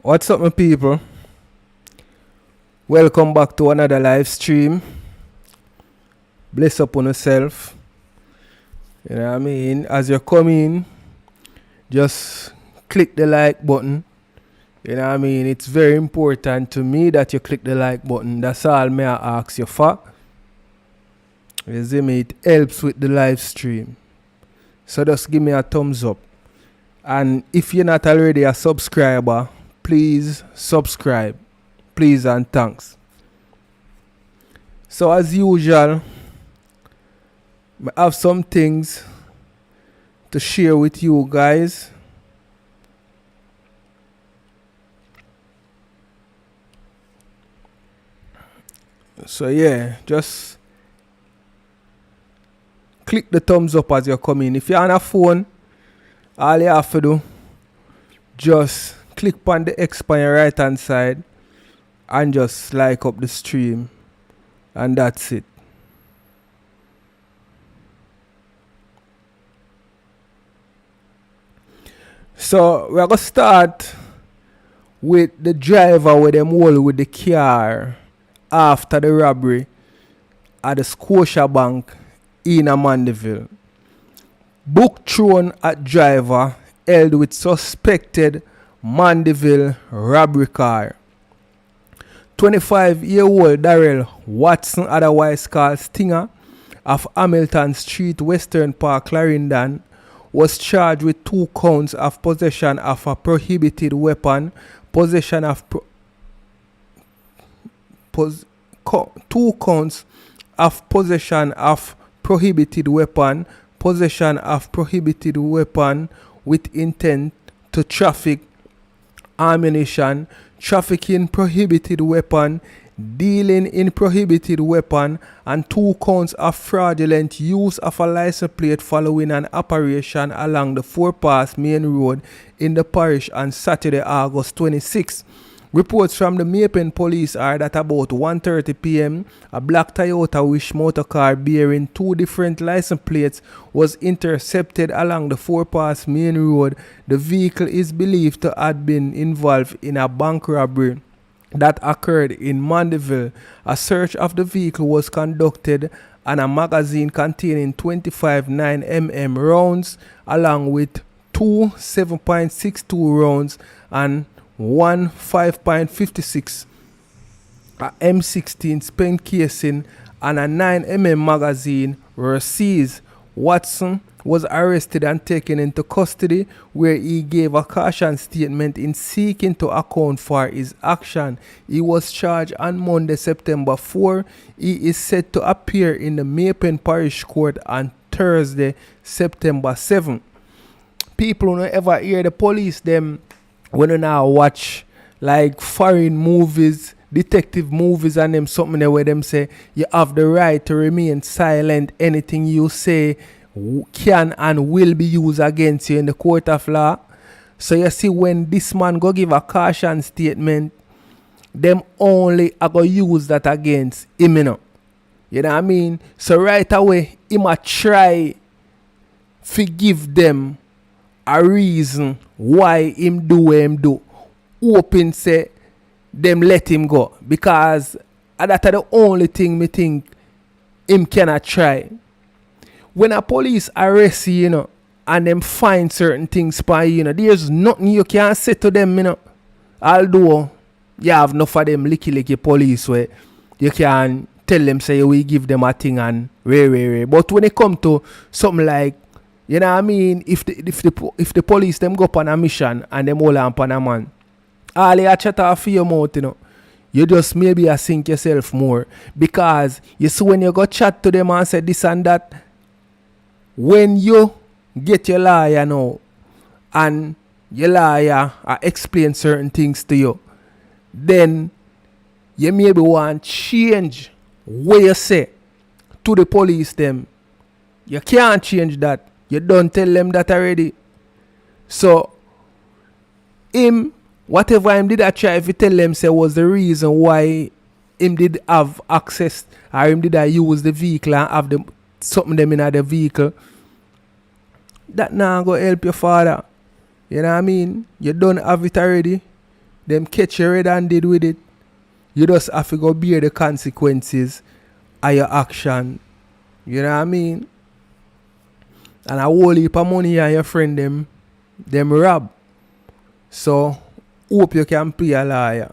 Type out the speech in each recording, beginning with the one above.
What's up, my people? Welcome back to another live stream. Bless up on yourself. You know what I mean? As you come in, just click the like button. You know what I mean? It's very important to me that you click the like button. That's all may I ask you for. You see me? It helps with the live stream. So just give me a thumbs up. And if you're not already a subscriber, please subscribe. Please and thanks. So as usual, I have some things to share with you guys. So yeah, just click the thumbs up as you come in. If you're on a phone, all you have to do, just click on the X on your right hand side and just like up the stream, and that's it. So we're gonna start with the driver with them all with the car after the robbery at the Scotia Bank in Mandeville. Book thrown at driver held with suspected Mandeville robbery car. 25-year-old Darrell Watson, otherwise called Stinger, of Hamilton Street, Western Park, Clarendon, was charged with 2 counts of possession of a prohibited weapon, possession of 2 counts of possession of prohibited weapon, possession of prohibited weapon with intent to traffic ammunition, trafficking prohibited weapon, dealing in prohibited weapon, and 2 counts of fraudulent use of a license plate following an operation along the 4-pass main road in the parish on Saturday, August 26. Reports from the Mapen police are that about 1:30 p.m. a black Toyota Wish motor car bearing 2 different license plates was intercepted along the 4-pass main road. The vehicle is believed to have been involved in a bank robbery that occurred in Mandeville. A search of the vehicle was conducted and a magazine containing 25 9mm rounds along with 2 7.62 rounds and 1 5.56 a M16 spent casing and a 9mm magazine were seized. Watson was arrested and taken into custody, where he gave a caution statement in seeking to account for his action. He was charged on Monday, September 4. He is set to appear in the Mapen Parish Court on Thursday, September 7. People who ever hear the police them when you now watch like foreign movies, detective movies and them something there where them say you have the right to remain silent. Anything you say can and will be used against you in the court of law. So you see when this man go give a caution statement, them only are going to use that against him, you know. You know what I mean? So right away, he might try to give them a reason why him do what him do. Open say them let him go, because that's the only thing me think him cannot try. When a police arrest you, you know, and them find certain things by you know, there's nothing you can say to them, you know. Although you have enough of them licky police where you can tell them say we give them a thing and rare. But when it come to something like, you know what I mean, if the police them go up on a mission and them all on a man, all you chat off for your mouth, you know, you just maybe sink yourself more. Because you see when you go chat to them and say this and that, when you get your lawyer now and your lawyer explain certain things to you, then you maybe want change what you say to the police them. You can't change that. You don't tell them that already. So, him, whatever him did I try, if you tell them say was the reason why him did have access or him did I use the vehicle and have them something them in the vehicle, that now go help your father. You know what I mean? You don't have it already. them catch you red-handed with it, you just have to go bear the consequences of your action. You know what I mean? And a whole heap of money and your friend them rob. So hope you can pay a lawyer.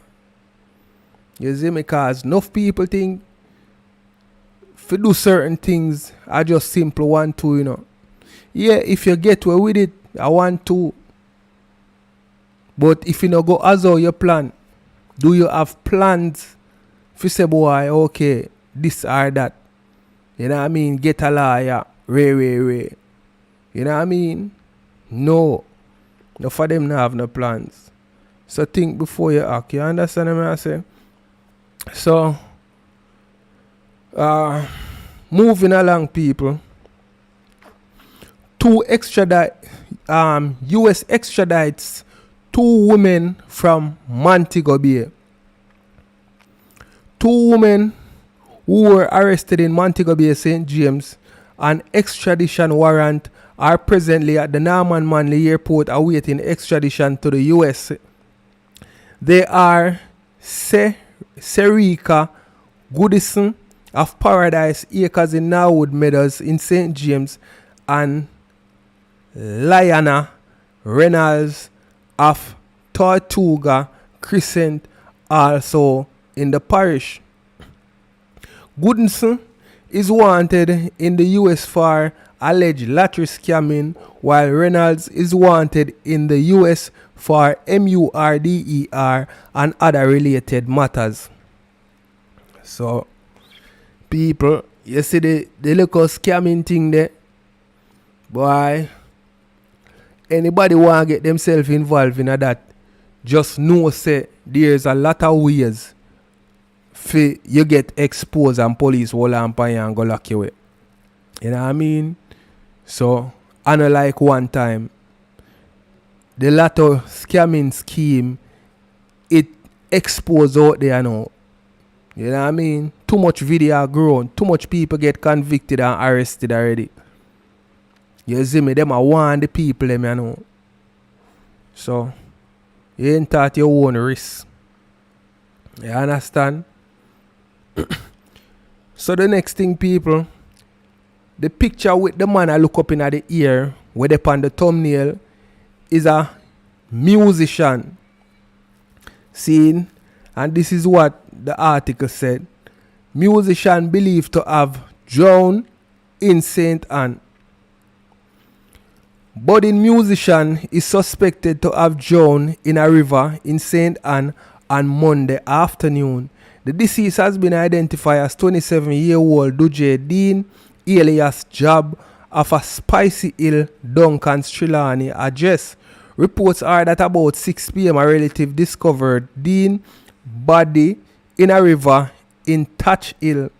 You see me? Cause enough people think if you do certain things, I just simply want to, you know. Yeah, if you get away with it, I want to. But if you don't go as how you plan, do you have plans? If you say, boy, okay, this or that, you know what I mean? Get a lawyer, ray. You know what I mean? No. No for them not have no plans. So think before you act. You understand what I say? So, moving along, people. US extradites 2 women from Montego Bay. 2 women who were arrested in Montego Bay, St. James, an extradition warrant are presently at the Norman Manley Airport awaiting extradition to the US. They are Serika Goodison of Paradise Acres in Norwood Meadows in St. James and Lyanna Reynolds of Tortuga Crescent, also in the parish. Goodison is wanted in the US for alleged lottery scamming, while Reynolds is wanted in the US for MURDER and other related matters. So, people, you see the little scamming thing there? Boy, anybody want to get themselves involved in that, just know say there's a lot of ways for you get exposed and police will lamp and go lock you away. You know what I mean? So, I know like one time, the lotto scamming scheme, it exposed out there now. You know what I mean? Too much video grown, too much people get convicted and arrested already. You see me? Them are warn the people, them, you know. So, you ain't at your own risk. You understand? So, the next thing, people, the picture with the man I look up in at the ear, where they on the thumbnail, is a musician. Seen? And this is what the article said. Musician believed to have drowned in St. Anne. Budding musician is suspected to have drowned in a river in St. Anne on Monday afternoon. The deceased has been identified as 27-year-old Duje Dean alias Job of a Spicy Hill, Duncan Trelawney address. Reports are that about 6 p.m. a relative discovered Dean's body in a river in Thatch Hill,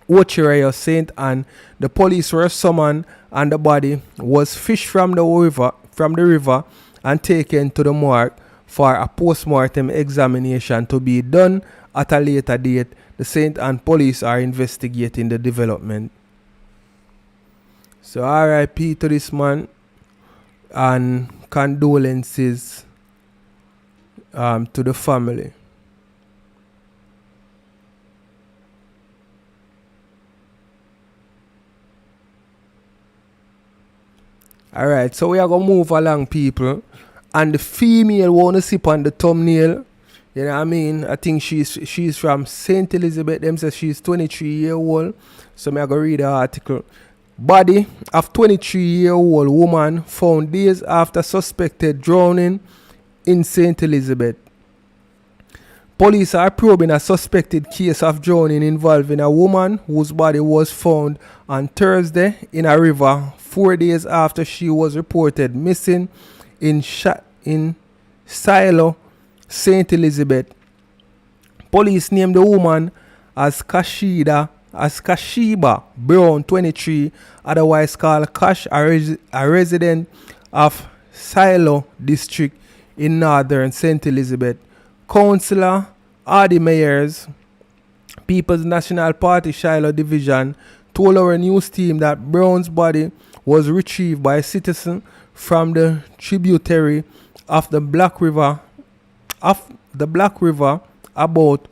Ochiraya, St. Anne. The police were summoned and the body was fished from the river and taken to the morgue for a post-mortem examination to be done at a later date. The St. Anne police are investigating the development. So RIP to this man and condolences to the family. Alright, so we are going to move along, people. And the female want to sip on the thumbnail. You know what I mean? I think she's from St. Elizabeth. Them says she's 23-year-old. So I'm going to read the article. Body of 23-year-old woman found days after suspected drowning in St. Elizabeth. Police are probing a suspected case of drowning involving a woman whose body was found on Thursday in a river 4 days after she was reported missing in Silo, St. Elizabeth. Police named the woman as Kashiba Brown, 23, otherwise called Cash, a resident of Silo District in northern St. Elizabeth. Councillor Adi Meyers, People's National Party Shiloh Division, told our news team that Brown's body was retrieved by a citizen from the tributary of the Black River the Black River about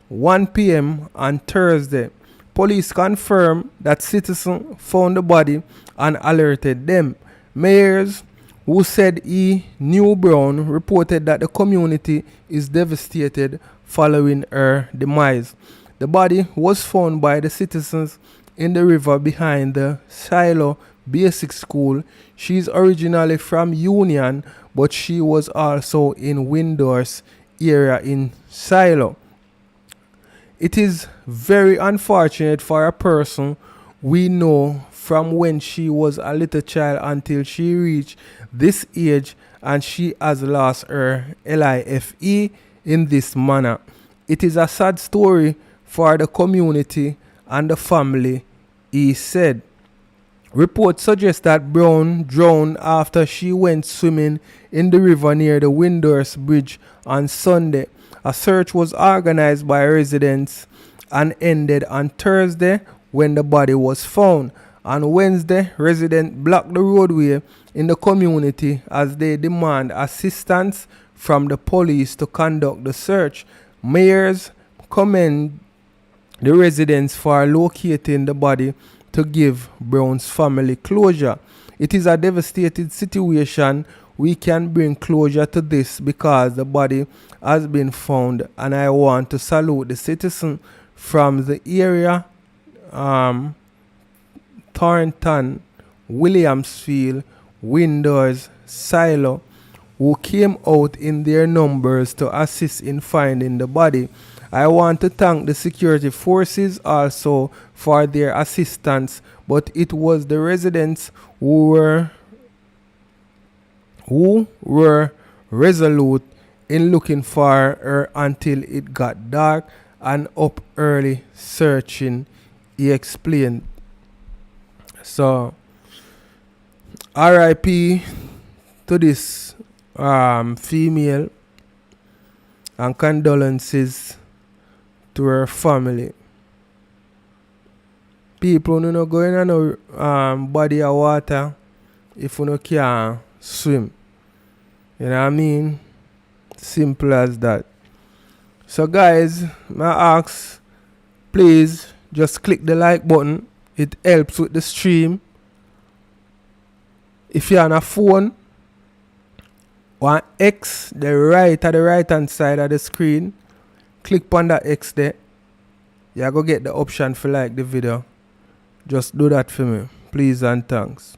1 p.m. on Thursday. Police confirmed that citizens found the body and alerted them. Mayors who said he knew Brown reported that the community is devastated following her demise. The body was found by the citizens in the river behind the Shiloh Basic School. She's originally from Union, but she was also in Windor's area in Shiloh. It is very unfortunate for a person we know from when she was a little child until she reached this age, and she has lost her life in this manner. It is a sad story for the community and the family, he said. Reports suggest that Brown drowned after she went swimming in the river near the Windor's Bridge on Sunday. A search was organized by residents and ended on Thursday when the body was found. On Wednesday, residents blocked the roadway in the community as they demand assistance from the police to conduct the search. Mayors commend the residents for locating the body to give Brown's family closure. It is a devastating situation. We can bring closure to this because the body has been found, and I want to salute the citizens from the area, Thornton, Williamsfield, Windors, Shiloh, who came out in their numbers to assist in finding the body. I want to thank the security forces also for their assistance, but it was the residents who were resolute in looking for her until it got dark and up early searching, he explained. So, RIP to this female, and condolences to her family. People who no go in a no body of water if you no can swim. You know what I mean? Simple as that. So guys, I ask, please just click the like button. It helps with the stream. If you're on a phone, one X, the right at the right hand side of the screen, click on that X there. You're going to get the option for like the video. Just do that for me, please and thanks.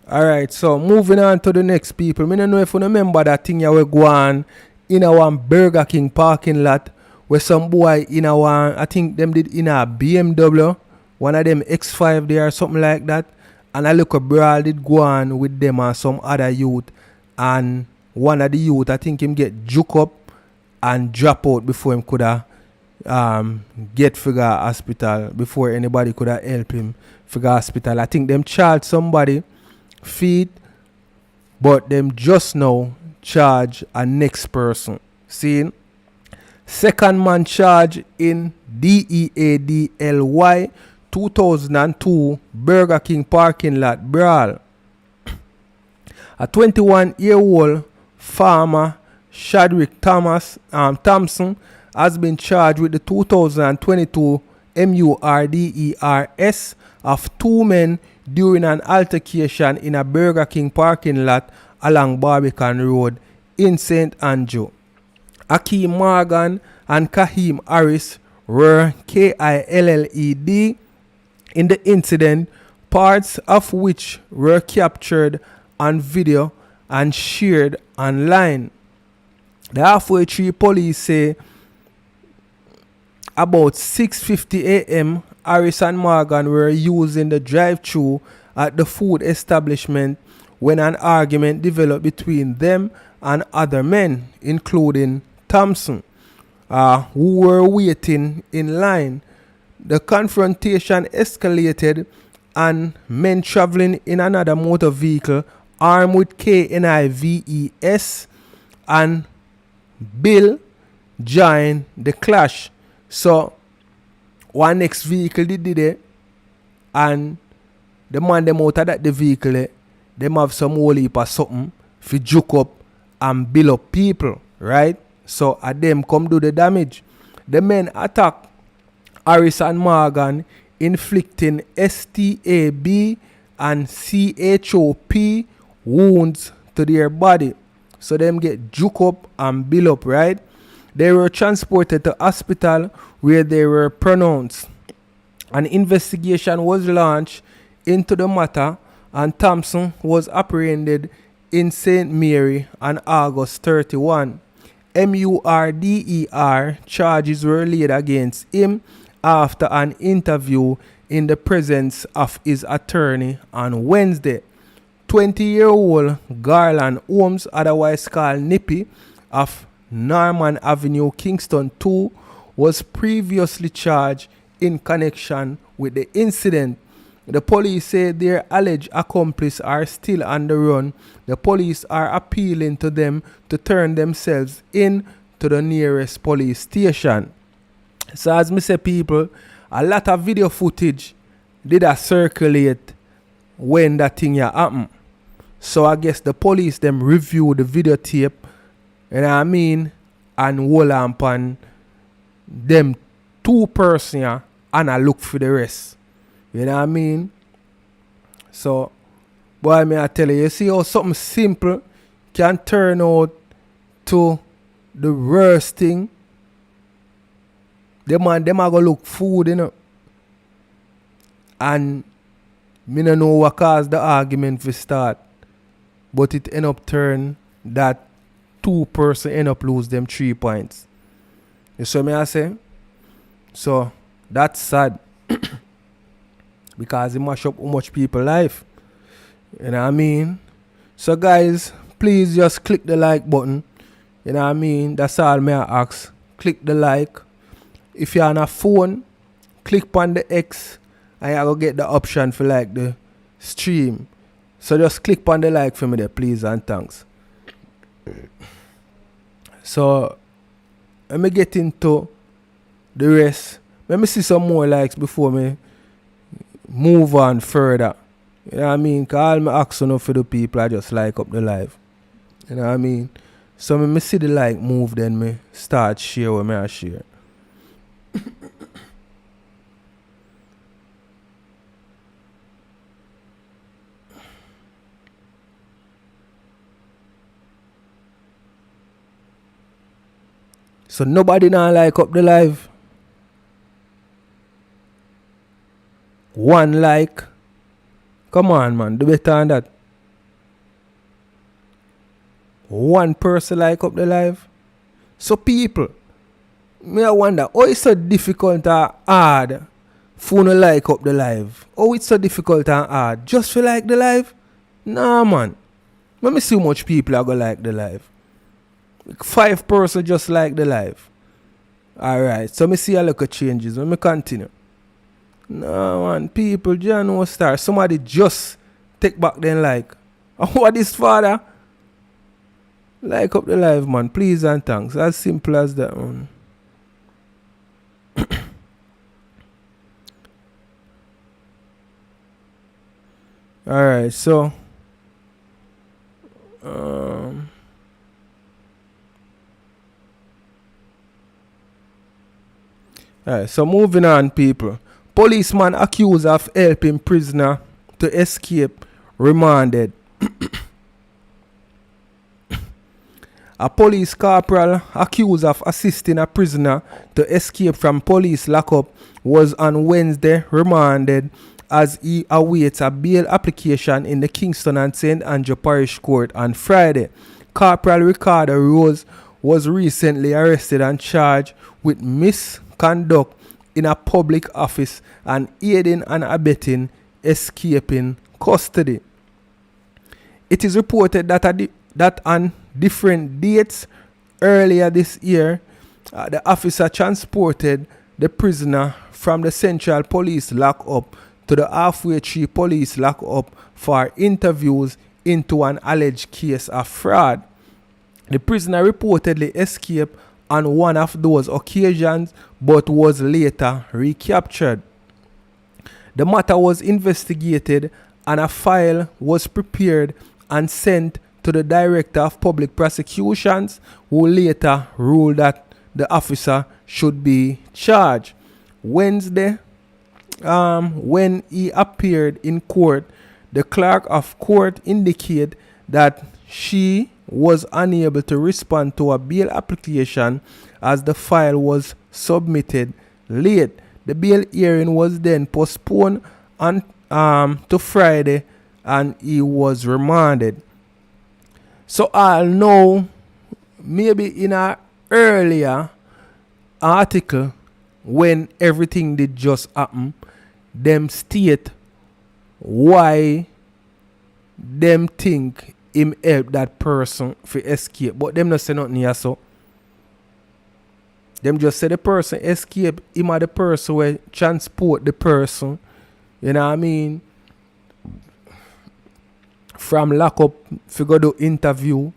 Alright, so moving on to the next people. I don't know if you remember that thing you were going in a one Burger King parking lot where some boy in a one, I think them did in a BMW, one of them X5 there or something like that. And a little brawl did go on with them and some other youth. And one of the youth, I think him get juke up and drop out before him could have get figure hospital, before anybody could have help him figure hospital. I think them charged somebody feet, but them just now charge a next person. See? Second man charge in DEADLY 2002 Burger King parking lot brawl. A 21-year-old farmer, Shadrick Thompson, has been charged with the 2022 MURDERS of two men during an altercation in a Burger King parking lot along Barbican Road in St. Andrew. Akeem Morgan and Kaheem Harris were KILLED in the incident, parts of which were captured on video and shared online. The Halfway Tree police say about 6:50 a.m. Harris and Morgan were using the drive-thru at the food establishment when an argument developed between them and other men, including Thompson, who were waiting in line. The confrontation escalated and men traveling in another motor vehicle armed with KNIVES and Bill joined the clash. So one next vehicle did it, and the man them out of that the vehicle, them have some whole heap of something fi juke up and build up people, right? So at them come do the damage. The men attack Harris and Morgan, inflicting STAB and SH0T wounds to their body. So them get juke up and build up, right? They were transported to hospital where they were pronounced. An investigation was launched into the matter, and Thompson was apprehended in St. Mary on August 31. Murder charges were laid against him after an interview in the presence of his attorney on Wednesday. 20-year-old Garland Holmes, otherwise called Nippy, of Norman Avenue, Kingston 2, was previously charged in connection with the incident. The police say their alleged accomplices are still on the run. The police are appealing to them to turn themselves in to the nearest police station. So as me say, people, a lot of video footage did circulate when that thing happened. So I guess the police them review the videotape, you know what I mean, and hold on them two person and I look for the rest. You know what I mean? So, boy, I tell you see how something simple can turn out to the worst thing. Them are gonna look food, you know. And me no know what caused the argument to start. But it end up turn that two person end up lose them 3 points. You see me I say? So that's sad. Because it mash up how much people life. You know what I mean? So guys, please just click the like button. You know what I mean? That's all me I ask. Click the like. If you're on a phone, click on the X and you're going to get the option for like the stream. So just click on the like for me there, please, and thanks. So let me get into the rest. Let me see some more likes before me move on further. You know what I mean? Because all my action for the people, I just like up the live. You know what I mean? So me see the like move, then me start share what I share. So nobody now like up the live. One like. Come on, man. Do better than that. One person like up the live. So people, me I wonder, how it's so difficult and hard for no like up the live? How it's so difficult and hard just to like the live? Nah, man. Let me see how much people are going to like the live. 5 person just like the live. Alright, so me see a look of changes. Let me continue. No man, people just no start. Somebody just take back then like. What is father? Like up the live, man. Please and thanks. As simple as that, man. Alright, so alright, so moving on, people. Policeman accused of helping prisoner to escape remanded. A police corporal accused of assisting a prisoner to escape from police lockup was on Wednesday remanded as he awaits a bail application in the Kingston and St. Andrew Parish Court on Friday. Corporal Ricardo Rose was recently arrested and charged with misconduct in a public office and aiding and abetting escaping custody. It is reported that on different dates earlier this year, the officer transported the prisoner from the Central Police lockup to the Halfway Tree Police lockup for interviews into an alleged case of fraud. The prisoner reportedly escaped on one of those occasions but was later recaptured. The matter was investigated and a file was prepared and sent to the Director of Public Prosecutions, who later ruled that the officer should be charged. Wednesday, when he appeared in court, the clerk of court indicated that she was unable to respond to a bail application as the file was submitted late. The bail hearing was then postponed on, to Friday, and he was remanded. So I'll know, maybe in an earlier article, when everything did just happen, them state why them think him help that person for escape. But them not say nothing here, so. Them just say the person escape, him are the person where transport the person, you know what I mean, from lockup for go do interview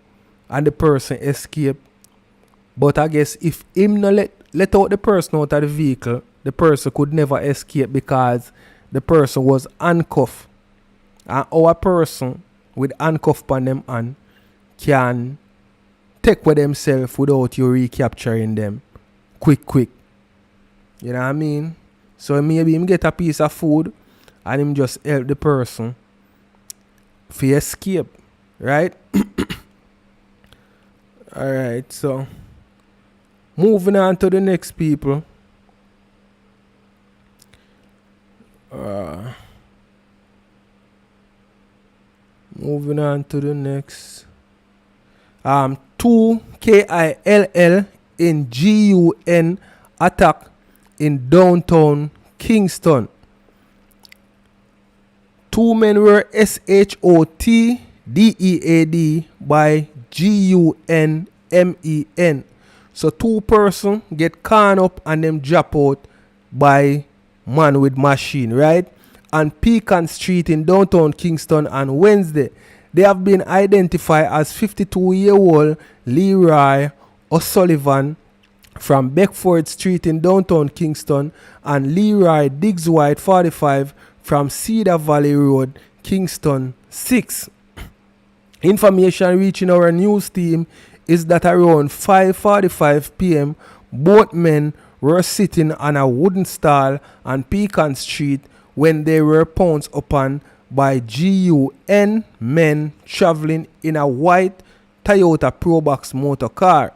and the person escape. But I guess if him not let out the person out of the vehicle, the person could never escape because the person was handcuffed. And our person with handcuff on them and can take with themselves without you recapturing them quick. You know what I mean? So maybe him get a piece of food and him just help the person for escape. Right? Alright, so moving on to the next people. Moving on to the next. 2 KILL in GUN attack in downtown Kingston. 2 men were SH0T DEAD by GUN MEN. So 2 person get caught up and them drop out by man with machine, right? On Pecan Street in downtown Kingston on Wednesday. They have been identified as 52-year-old Leroy O'Sullivan from Beckford Street in downtown Kingston and Leroy Diggs White 45 from Cedar Valley Road, Kingston 6. Information reaching our news team is that around 5:45 p.m. both men were sitting on a wooden stall on Pecan Street when they were pounced upon by GUN men traveling in a white Toyota Probox motor car.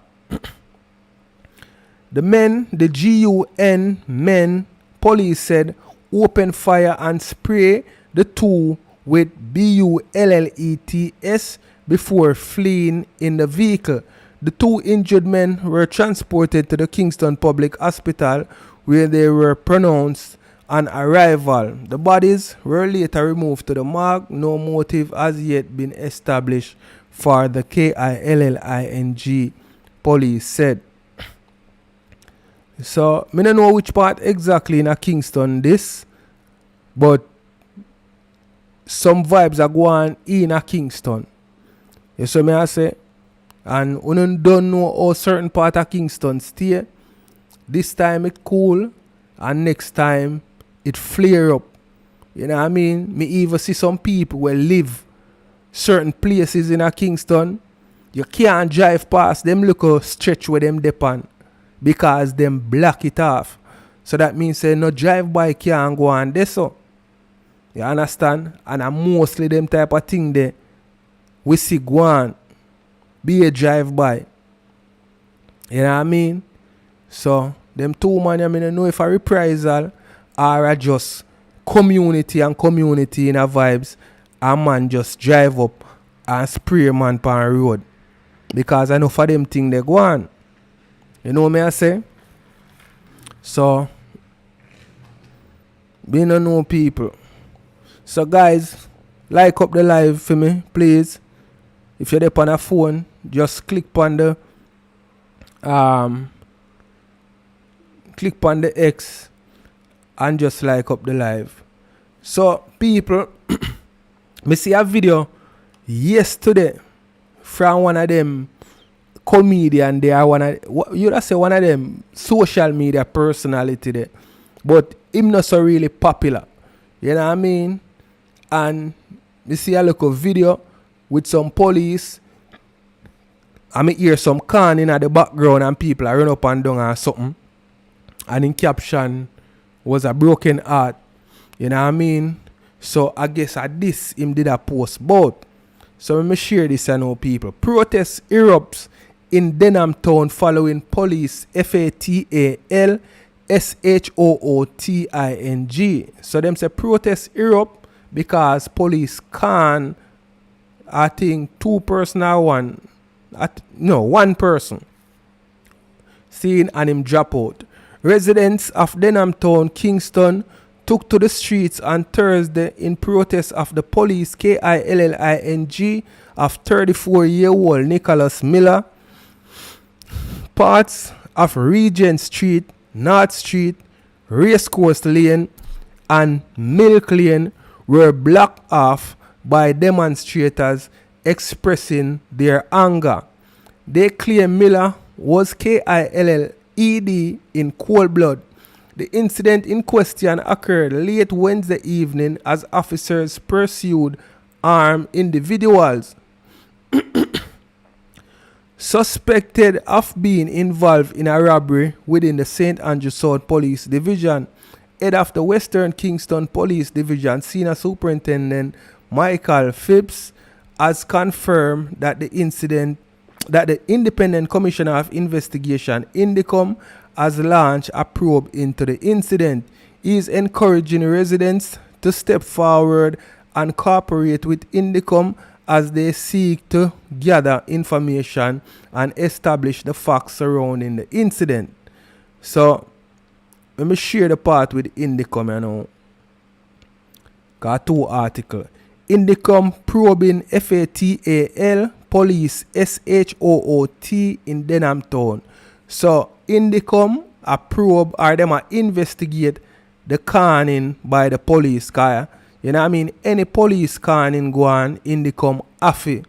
The GUN men, police said, opened fire and spray the two with bullets before fleeing in the vehicle. The 2 injured men were transported to the Kingston Public Hospital where they were pronounced on arrival. The bodies were later removed to the morgue. No motive has yet been established for the KILLING, police said. So, I don't know which part exactly in a Kingston this, but some vibes are going in a Kingston. You see me I say? And we don't know how certain part of Kingston stay. This time it cool, and next time it flare up. You know what I mean? Me even see some people will live certain places in a Kingston. You can't drive past them little stretch where them depend because them block it off. So that means say no drive by can't go on there so. You understand? And mostly them type of thing there we see go on. Be a drive by. You know what I mean? So them 2 man I don't know if a reprisal or a just community and community in a vibes. A man just drive up and spray man pan road. Because I know for them thing they go on. You know what I say? So we don't know people. So guys, like up the live for me, please. If you're there on a phone, just click on the X and just like up the live. So people, me see a video yesterday from one of them comedian. They are one of them social media personality there, but him not so really popular. You know what I mean? And you see a little video with some police. I may hear some can in the background and people are run up and down or something. And in caption was a broken heart. You know what I mean? So I guess at this him did a post both. So let me share this and know people. Protest erupts in Denham town following police FATAL SH0OTING. So them say protest erupt because police can, I think 2 person or one. One person. Seen and him drop out. Residents of Denham town, Kingston, took to the streets on Thursday in protest of the police KILLING of 34-year-old Nicholas Miller. Parts of Regent Street, North Street, Racecourse Lane, and Milk Lane were blocked off by demonstrators expressing their anger. They claim Miller was KILLED in cold blood. The incident in question occurred late Wednesday evening as officers pursued armed individuals suspected of being involved in a robbery within the St. Andrew South Police Division. Head of the Western Kingston Police Division, Senior Superintendent Michael Phipps, has confirmed that the Independent Commissioner of Investigation, INDECOM, has launched a probe into the incident. He is encouraging residents to step forward and cooperate with INDECOM as they seek to gather information and establish the facts surrounding the incident. So, let me share the part with INDECOM, you know. Got 2 articles. INDECOM probing FATAL police SH0T in Denham town. So, INDECOM a probe or them a investigate the canning by the police. Cause, you know what I mean? Any police canning go on, INDECOM have to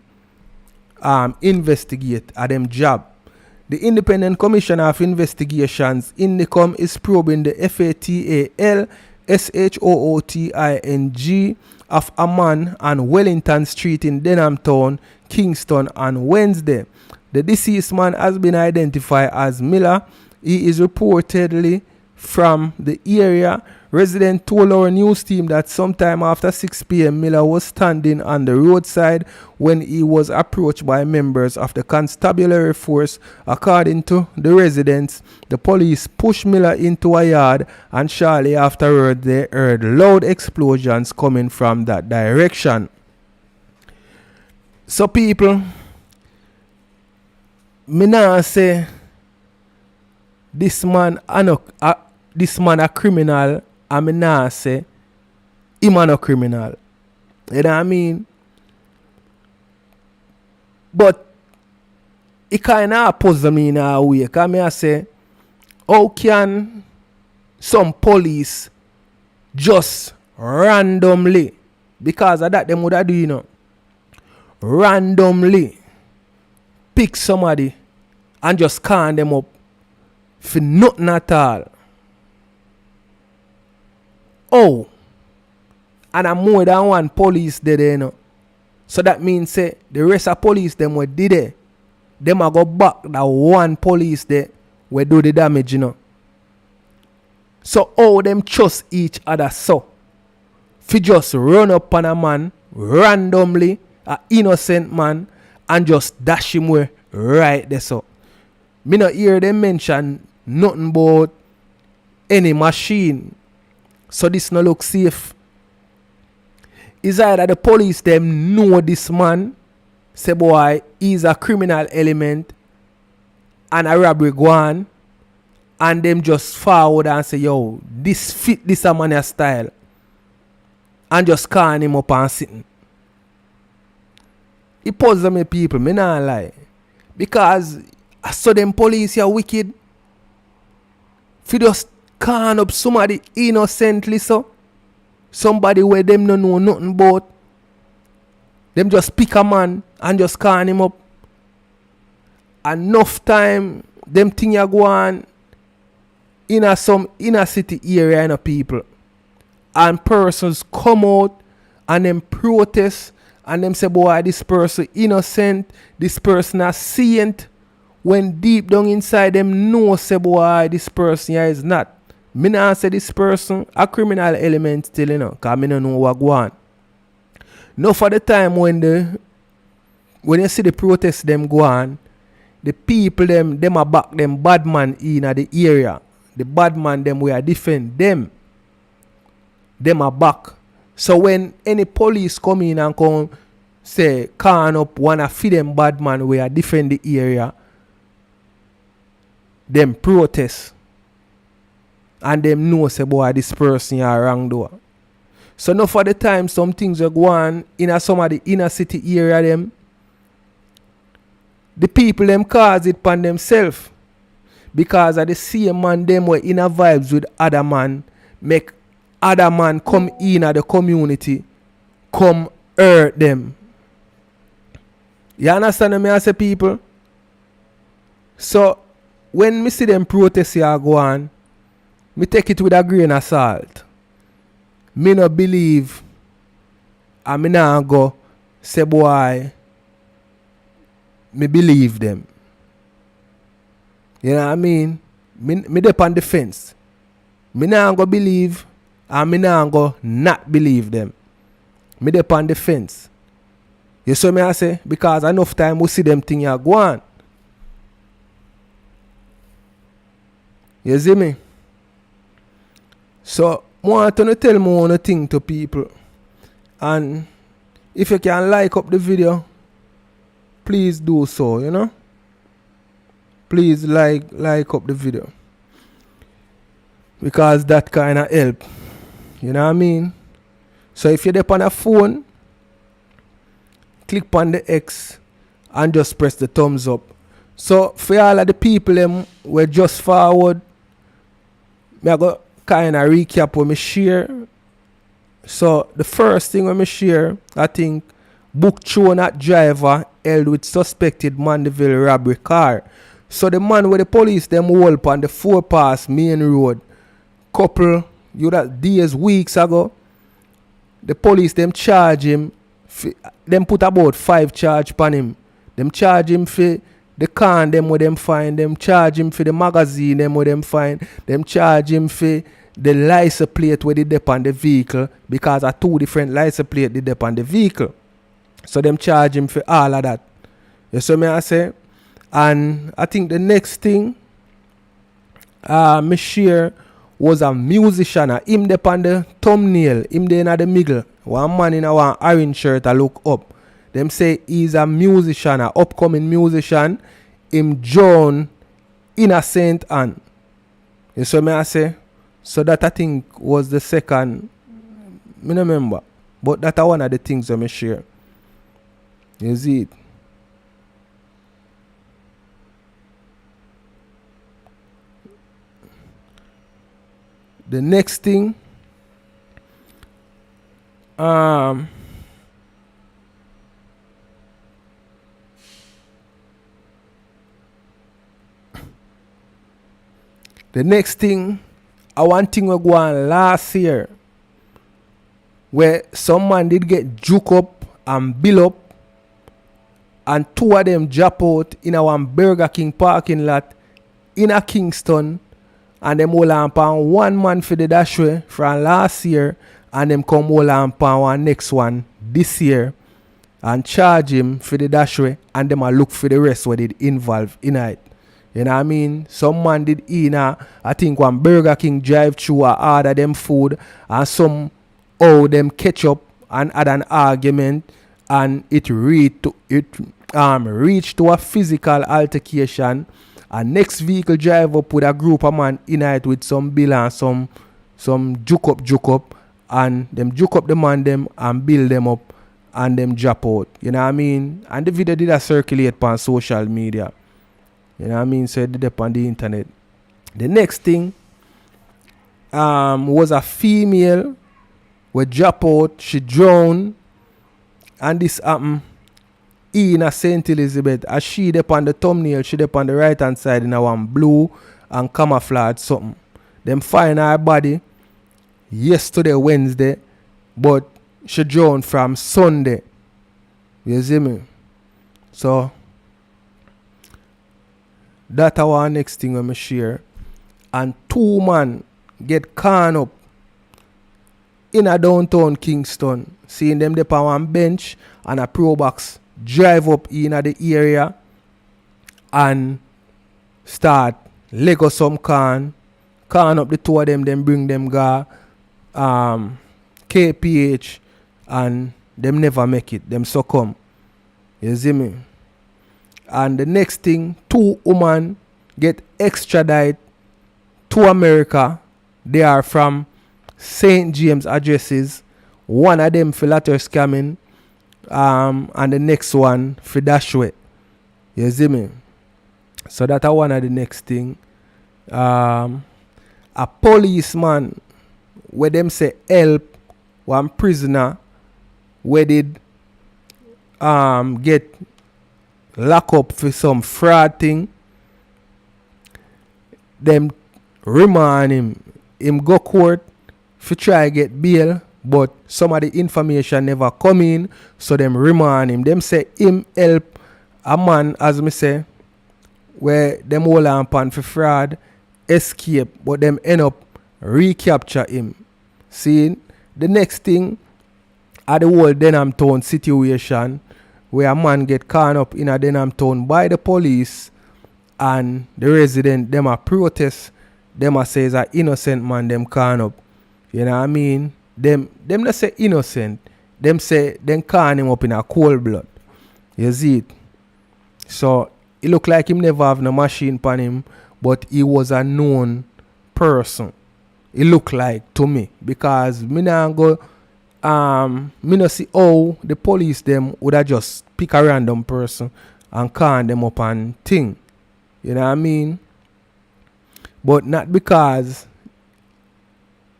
investigate at them job. The Independent Commissioner of Investigations, INDECOM, is probing the FATAL SH0OTING of a man on Wellington Street in Denham Town, Kingston on Wednesday. The deceased man has been identified as Miller. He is reportedly from the area. Resident told our news team that sometime after 6 p.m. Miller was standing on the roadside when he was approached by members of the constabulary force. According to the residents, the police pushed Miller into a yard and shortly afterward they heard loud explosions coming from that direction. So people, me nah say this man a criminal, and me nah say him a criminal. You know what I mean? But it kinda puzzle me in a way. Cause me I say, how can some police just randomly, because of that them would do, you know, randomly pick somebody and just can them up for nothing at all? Oh, and I'm more than one police there, you know. So that means say the rest of police them were did there, them a go back that one police there where do the damage, you know. So all them trust each other so fi just run up on a man randomly, a innocent man, and just dash him where right there. So me not hear them mention nothing about any machine. So this no look safe. It's either the police them know this man, say boy, he's a criminal element and a robbery go on, and them just forward and say, yo, this fit this a man style, and just calling him up and sitting. It puzzles me people, me not lie. Because I saw them police are wicked. If you just can up somebody innocently so, somebody where them no know nothing about, them just pick a man and just can him up. Enough time them thing you go on in some inner city area, you know, people, and persons come out and them protest and them say, boy, this person innocent, this person a saint, when deep down inside them know say, boy, this person here is not. Me not say this person a criminal element still, because me no know what go on. No, for the time when you see the protest them go on, the people them are back them bad man in the area. The bad man them we are defend them. Them are back. So when any police come in and come say can up wanna feed them bad man we are defend the area, them protest. And them know say boy this person are wrong door. So now for the time some things are going in some of the inner city area them, the people them cause it upon themselves. Because of the same man them were inner vibes with other man, make other man come in at the community, come hurt them. You understand me I say people? So when me see them protests here go on, me take it with a grain of salt. Me no believe and me nah go say boy me believe them. You know what I mean? Me dep on the fence. Me nah go believe and me nah go not believe them. Me dep on the fence. You see me I say? Because enough time we see them thing here go on. You see me? So I want to tell me one thing to people. And if you can like up the video, please do so, Please like up the video. Because that kind of help. You know what I mean? So if you're on a phone, click on the X and just press the thumbs up. So for all of the people them were just forward, I go kind of recap what me share. So the first thing when me share, I think book thrown at driver held with suspected Mandeville robbery car. So the man with the police them hold on the 4-pass main road, couple days, weeks ago, the police them charge him, them put about 5 charge on him. Them charge him for the can them where them find, them charge him for the magazine them where them find, them charge him for the license plate where they dep on the vehicle, because are 2 different license plate they dep on the vehicle. So them charge him for all of that. You see me I say? And I think the next thing me share was a musician. Him dep on the thumbnail, him there in the middle. One man in a one orange shirt I look up. Them say he's a musician, an upcoming musician. Him John Innocent Ann. You see me I say? So that I think was the second. I don't remember. But that's one of the things I share. You see it? The next thing, the next thing, one thing we go on last year, where some man did get juke up and bill up, and 2 of them drop out in a one Burger King parking lot in a Kingston. And them hold on pan one man for the dashway from last year, and them come hold on pan one next one this year and charge him for the dashway, and them a look for the rest where they involved in it. You know what I mean? Some man did I think one Burger King drive through or order them food, and some them catch up and had an argument, and it reached to a physical altercation. And next vehicle drive up with a group of man in it with some bill and some juke up, and them juke up the man them and build them up and them drop out. You know what I mean? And the video did circulate on social media. You know what I mean? So it did up on the internet. The next thing was a female who drop out, she drowned, and this happened in St. Elizabeth. As she dep on the thumbnail, she dep on the right hand side in a one blue and camouflage something. Them find her body yesterday, Wednesday, but she drowned from Sunday. You see me? So that's our next thing I'm share. And 2 man get caught up in a downtown Kingston. Seeing them there on one bench and a pro box drive up in the area and start Lego some can up the 2 of them, then bring them go KPH, and them never make it. Them succumb. You see me? And the next thing, 2 women get extradited to America. They are from St. James addresses. One of them for letter scamming, and the next one for Dashway. You see me? So that's one of the next thing. A policeman where them say help one prisoner where did get locked up for some fraud thing. Them remand him go court for try get bail, but some of the information never come in, so them remand him. Them say him help a man, as me say, where them hold on pan for fraud, escape, but them end up recapture him. See, the next thing at the whole Denham Town situation where a man get caught up in a Denham Town by the police, and the resident them a protest. Them a say is a innocent man them caught up. You know what I mean? Them not say innocent. Them say them caught him up in a cold blood. You see it? So it look like him never have no machine pan him, but he was a known person. It look like to me, because me nah go me no see how the police them would have just pick a random person and call them up and thing. You know what I mean? But not because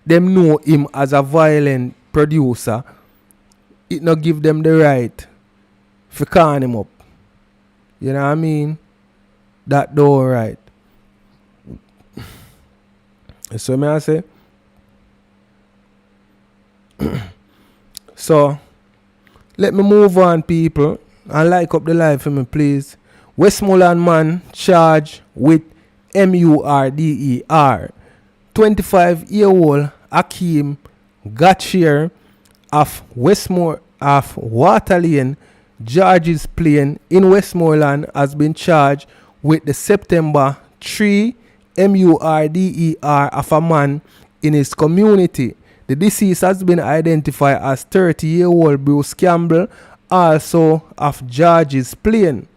them know him as a violent producer, it not give them the right to call him up. You know what I mean? That don't right. So may I say? So let me move on, people, and like up the live for me, please. Westmoreland man charged with Murder. 25-year-old Akeem Gatchier of Water Lane, George's Plain in Westmoreland has been charged with the September 3 Murder of a man in his community. The deceased has been identified as 30-year-old Bruce Campbell, also of George's Plain.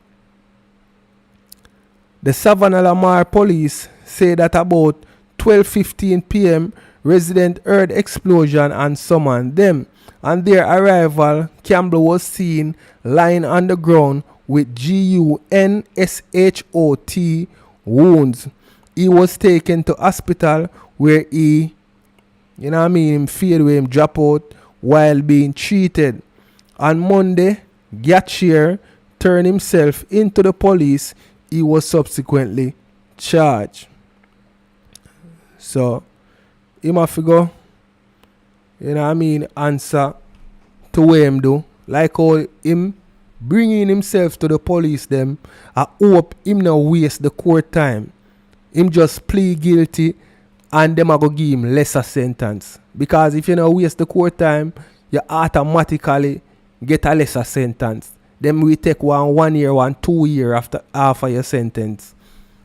The Savannah Lamar police say that about 12:15 p.m. residents heard explosion and summoned them. On their arrival, Campbell was seen lying on the ground with gun SH0T wounds. He was taken to hospital where he, feel where him drop out while being treated. On Monday, Gatchier turned himself into the police. He was subsequently charged. So, he must go, answer to what him do. Like how him bringing himself to the police them, I hope him not waste the court time. Him just plead guilty and them are going to give him lesser sentence. Because if you not waste the court time, you automatically get a lesser sentence. Then we take 1 year, 2 years after your sentence.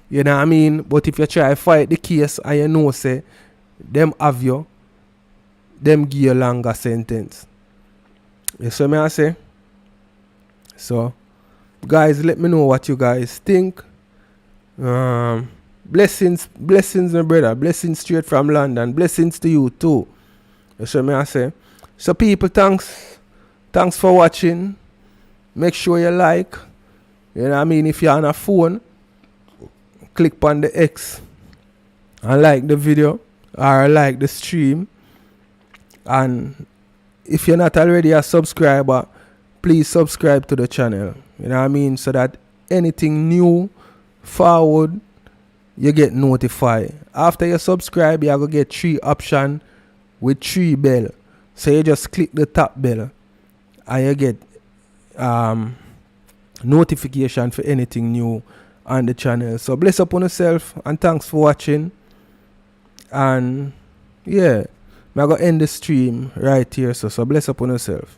You know what I mean? But if you try to fight the case and you know say them have you, them give you a longer sentence. You see me I say? So guys, let me know what you guys think. Blessings my brother. Blessings straight from London. Blessings to you too. You see me I say? So people, thanks for watching. Make sure you like. You know what I mean? If you're on a phone, click on the X and like the video or like the stream. And if you're not already a subscriber, please subscribe to the channel. You know what I mean? So that anything new forward, you get notified. After you subscribe, you're going to get 3 options with 3 bell. So you just click the top bell and you get notification for anything new on the channel. So bless up on yourself and thanks for watching. And yeah, I'm gonna end the stream right here. So bless up on yourself.